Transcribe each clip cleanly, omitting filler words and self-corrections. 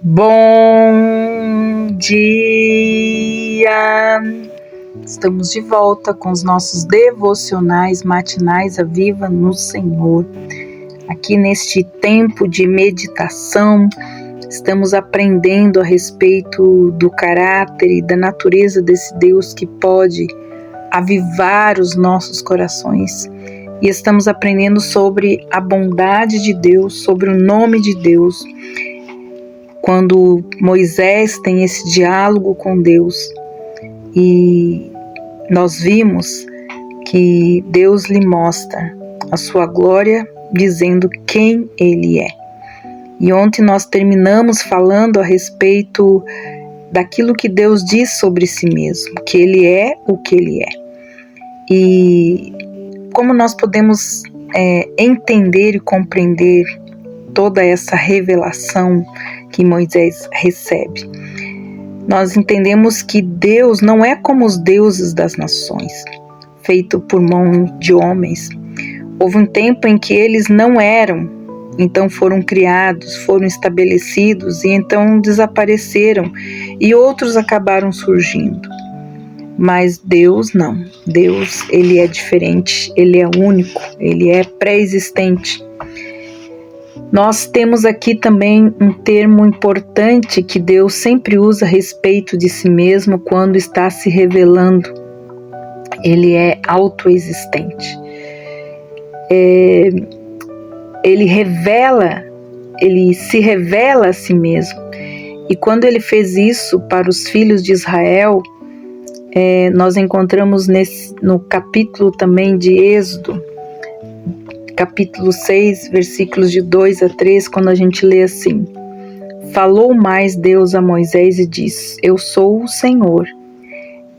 Bom dia! Estamos de volta com os nossos devocionais matinais à Viva no Senhor. Aqui neste tempo de meditação, estamos aprendendo a respeito do caráter e da natureza desse Deus que pode avivar os nossos corações. E estamos aprendendo sobre a bondade de Deus, sobre o nome de Deus. Quando Moisés tem esse diálogo com Deus e nós vimos que Deus lhe mostra a sua glória dizendo quem Ele é. E ontem nós terminamos falando a respeito daquilo que Deus diz sobre si mesmo, que Ele é o que Ele é. E como nós podemos entender e compreender toda essa revelação que Moisés recebe. Nós entendemos que Deus não é como os deuses das nações, feito por mão de homens. Houve um tempo em que eles não eram, então foram criados, foram estabelecidos e então desapareceram e outros acabaram surgindo. Mas Deus não. Deus, Ele é diferente, Ele é único, Ele é pré-existente. Nós temos aqui também um termo importante que Deus sempre usa a respeito de si mesmo quando está se revelando. Ele é autoexistente. Ele se revela a si mesmo. E quando ele fez isso para os filhos de Israel, nós encontramos no capítulo também de Êxodo, capítulo 6, versículos de 2 a 3, quando a gente lê assim: Falou mais Deus a Moisés e disse: Eu sou o Senhor.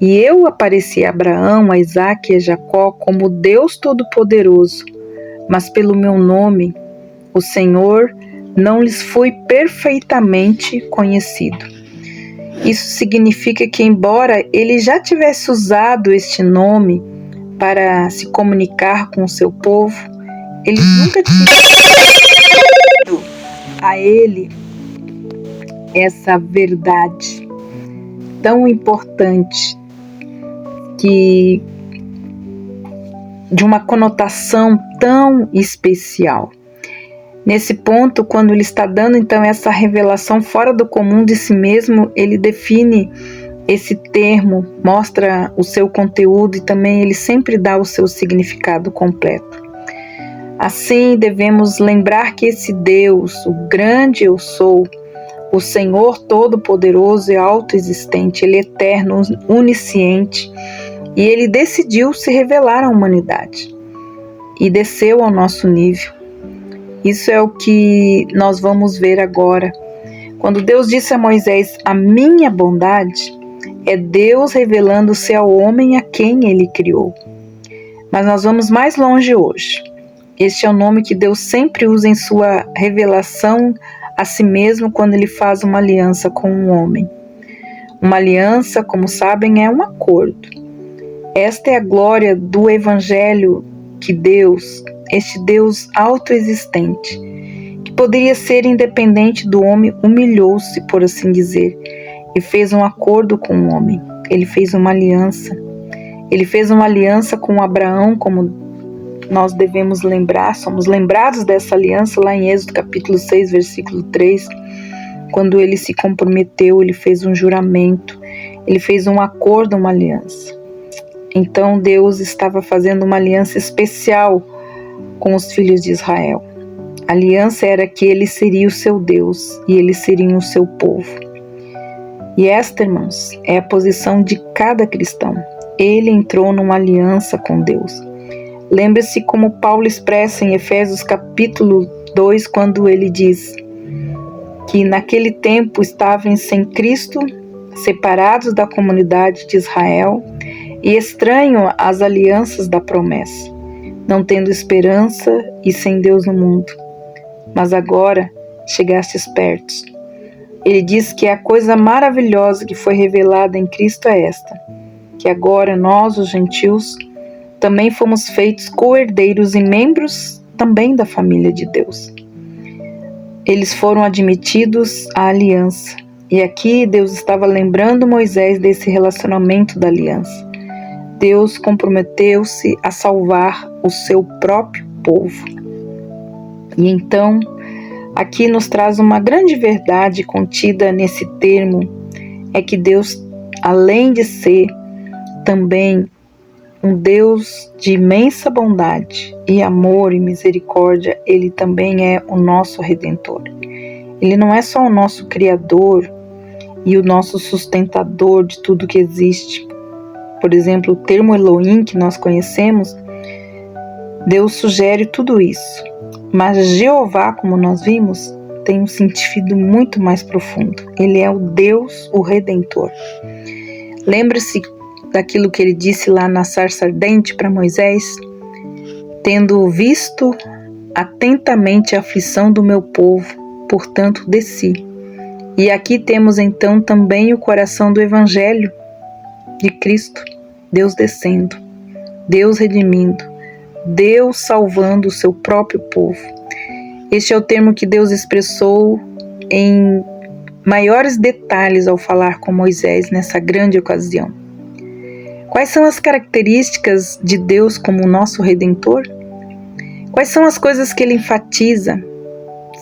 E eu apareci a Abraão, a Isaque e a Jacó como Deus Todo-Poderoso, mas pelo meu nome, o Senhor, não lhes fui perfeitamente conhecido. Isso significa que, embora ele já tivesse usado este nome para se comunicar com o seu povo, eles nunca tinham dado a ele essa verdade tão importante, que de uma conotação tão especial. Nesse ponto, quando ele está dando então essa revelação fora do comum de si mesmo, ele define esse termo, mostra o seu conteúdo e também ele sempre dá o seu significado completo. Assim, devemos lembrar que esse Deus, o grande eu sou, o Senhor Todo-Poderoso e autoexistente, Ele é eterno, onisciente, e Ele decidiu se revelar à humanidade e desceu ao nosso nível. Isso é o que nós vamos ver agora. Quando Deus disse a Moisés, a minha bondade, é Deus revelando-se ao homem a quem Ele criou. Mas nós vamos mais longe hoje. Este é o nome que Deus sempre usa em sua revelação a si mesmo quando Ele faz uma aliança com um homem. Uma aliança, como sabem, é um acordo. Esta é a glória do Evangelho que Deus, este Deus autoexistente, que poderia ser independente do homem, humilhou-se, por assim dizer, e fez um acordo com o homem. Ele fez uma aliança. Ele fez uma aliança com Abraão, como nós devemos lembrar, somos lembrados dessa aliança lá em Êxodo capítulo 6, versículo 3, quando ele se comprometeu, ele fez um juramento, ele fez um acordo, uma aliança. Então Deus estava fazendo uma aliança especial com os filhos de Israel. A aliança era que ele seria o seu Deus e eles seriam o seu povo. E esta, irmãos, é a posição de cada cristão. Ele entrou numa aliança com Deus. Lembre-se como Paulo expressa em Efésios capítulo 2, quando ele diz que naquele tempo estavam sem Cristo, separados da comunidade de Israel e estranhos às alianças da promessa, não tendo esperança e sem Deus no mundo. Mas agora chegastes perto. Ele diz que a coisa maravilhosa que foi revelada em Cristo é esta, que agora nós, os gentios, também fomos feitos co-herdeiros e membros também da família de Deus. eles foram admitidos à aliança. E aqui Deus estava lembrando Moisés desse relacionamento da aliança. Deus comprometeu-se a salvar o seu próprio povo. E então, aqui nos traz uma grande verdade contida nesse termo, é que Deus, além de ser também um Deus de imensa bondade e amor e misericórdia, Ele também é o nosso Redentor. Ele não é só o nosso Criador e o nosso sustentador de tudo que existe. Por exemplo, o termo Elohim que nós conhecemos, Deus sugere tudo isso. Mas Jeová, como nós vimos, tem um sentido muito mais profundo. Ele é o Deus, o Redentor. Lembre-se daquilo que ele disse lá na sarça ardente para Moisés: tendo visto atentamente a aflição do meu povo, portanto desci. E aqui temos então também o coração do Evangelho de Cristo, Deus descendo, Deus redimindo, Deus salvando o seu próprio povo. Este é o termo que Deus expressou em maiores detalhes ao falar com Moisés nessa grande ocasião. Quais são as características de Deus como nosso Redentor? Quais são as coisas que ele enfatiza?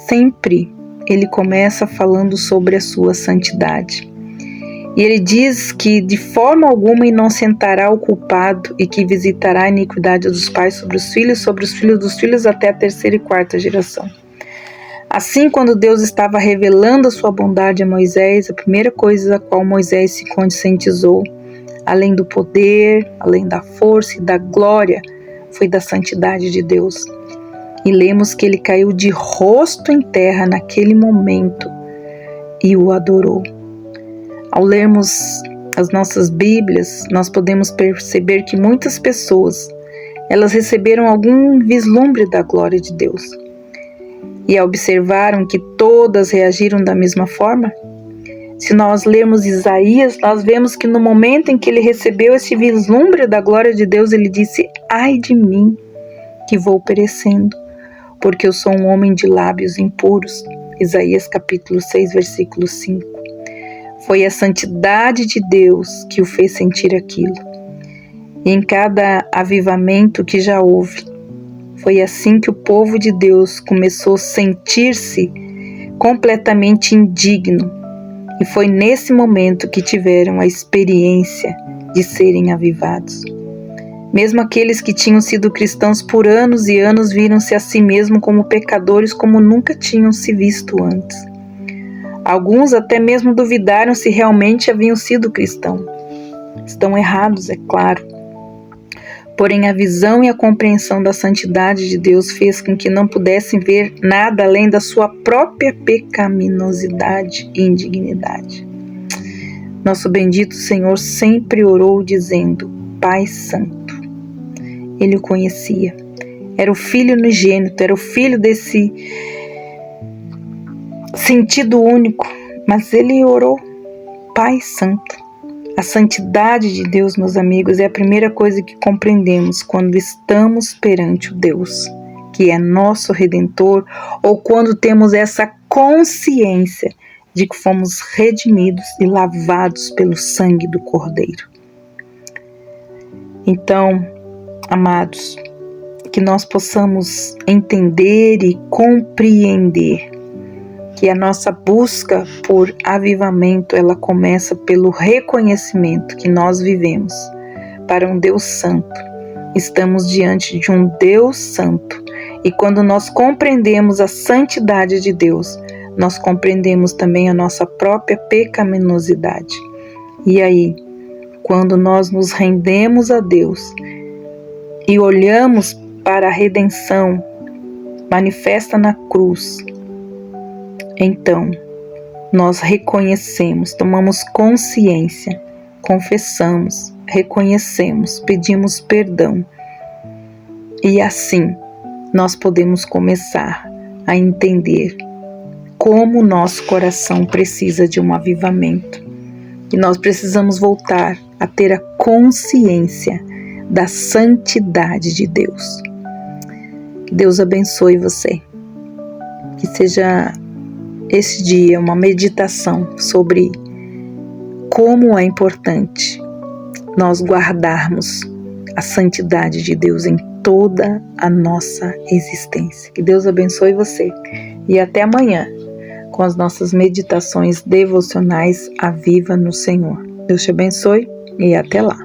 Sempre ele começa falando sobre a sua santidade. E ele diz que de forma alguma inocentará o culpado e que visitará a iniquidade dos pais sobre os filhos dos filhos até a 3ª e 4ª geração. Assim, quando Deus estava revelando a sua bondade a Moisés, a primeira coisa a qual Moisés se conscientizou, além do poder, além da força e da glória, foi da santidade de Deus. E lemos que ele caiu de rosto em terra naquele momento e o adorou. Ao lermos as nossas Bíblias, nós podemos perceber que muitas pessoas, elas receberam algum vislumbre da glória de Deus. E observaram que todas reagiram da mesma forma? Se nós lermos Isaías, nós vemos que no momento em que ele recebeu esse vislumbre da glória de Deus, ele disse: ai de mim, que vou perecendo, porque eu sou um homem de lábios impuros. Isaías capítulo 6, versículo 5. Foi a santidade de Deus que o fez sentir aquilo. E em cada avivamento que já houve, foi assim que o povo de Deus começou a sentir-se completamente indigno. E foi nesse momento que tiveram a experiência de serem avivados. Mesmo aqueles que tinham sido cristãos por anos e anos viram-se a si mesmos como pecadores como nunca tinham se visto antes. Alguns até mesmo duvidaram se realmente haviam sido cristãos. Estão errados, é claro. Porém, a visão e a compreensão da santidade de Deus fez com que não pudessem ver nada além da sua própria pecaminosidade e indignidade. Nosso bendito Senhor sempre orou dizendo: Pai Santo. Ele o conhecia. Era o Filho unigênito, era o Filho desse sentido único, mas ele orou: Pai Santo. A santidade de Deus, meus amigos, é a primeira coisa que compreendemos quando estamos perante o Deus, que é nosso Redentor, ou quando temos essa consciência de que fomos redimidos e lavados pelo sangue do Cordeiro. Então, amados, que nós possamos entender e compreender que a nossa busca por avivamento, ela começa pelo reconhecimento que nós vivemos para um Deus santo. Estamos diante de um Deus santo. E quando nós compreendemos a santidade de Deus, nós compreendemos também a nossa própria pecaminosidade. E aí, quando nós nos rendemos a Deus e olhamos para a redenção manifesta na cruz, então, nós reconhecemos, tomamos consciência, confessamos, reconhecemos, pedimos perdão. E assim, nós podemos começar a entender como o nosso coração precisa de um avivamento. E nós precisamos voltar a ter a consciência da santidade de Deus. Que Deus abençoe você. Que seja esse dia uma meditação sobre como é importante nós guardarmos a santidade de Deus em toda a nossa existência. Que Deus abençoe você e até amanhã com as nossas meditações devocionais à Viva no Senhor. Deus te abençoe e até lá.